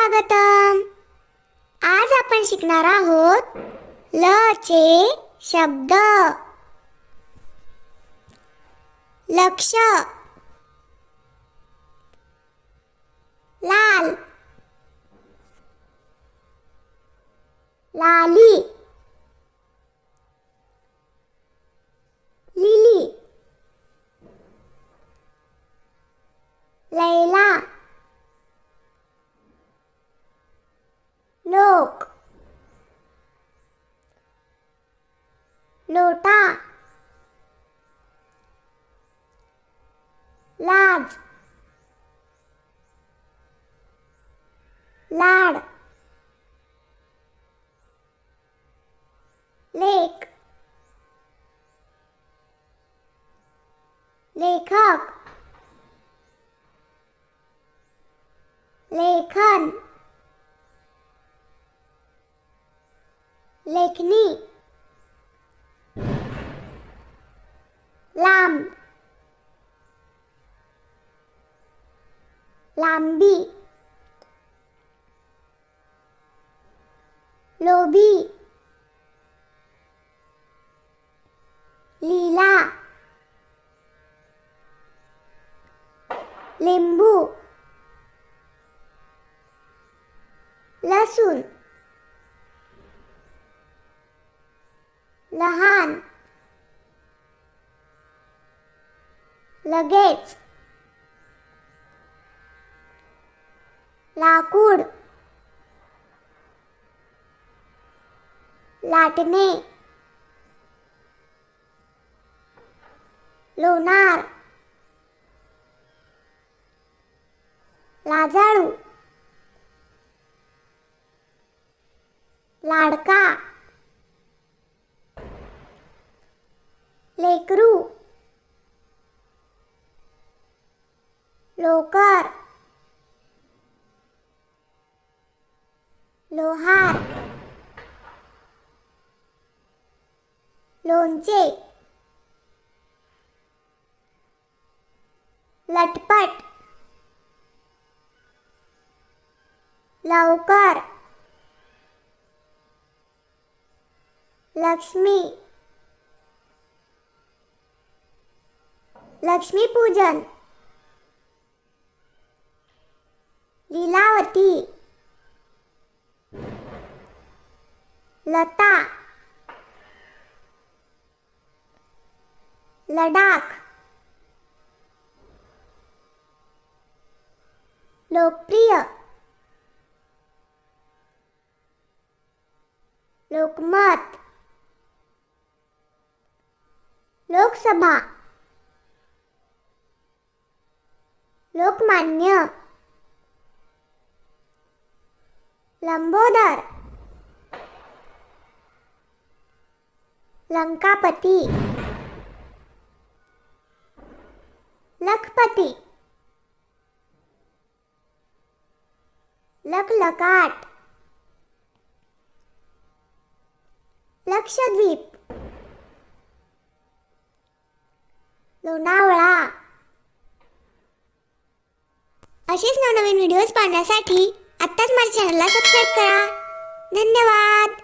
स्वागतम. आज आपण शिकणार आहोत ल चे शब्द. लक्ष, लाल, लाली, लिली, लैला, लोक, लोटा, लाज, लाड, लेक, लेखक, लेखन, लेखनी, लांब, लांबी, लोभी, लीला, लिंबू, लसूण, लहान, लगेच, लाकूड, लाटणे, लोणार, लाजाळू, लाडका, लेकरू, लोकर, लोहार, लोणचे, लटपट, लवकर, लक्ष्मी, लक्ष्मीपूजन, लीलावती, लता, लडाख, लोकप्रिय, लोकमत, लोकसभा, लोकमान्य, लंबोदर, लंकापती, लखपती, लखलकाट, लक्षद्वीप, लोणावळा. असेच नवनवीन व्हिडिओज पाहण्यासाठी आत्ताच माझ्या चॅनलला सबस्क्राईब करा. धन्यवाद.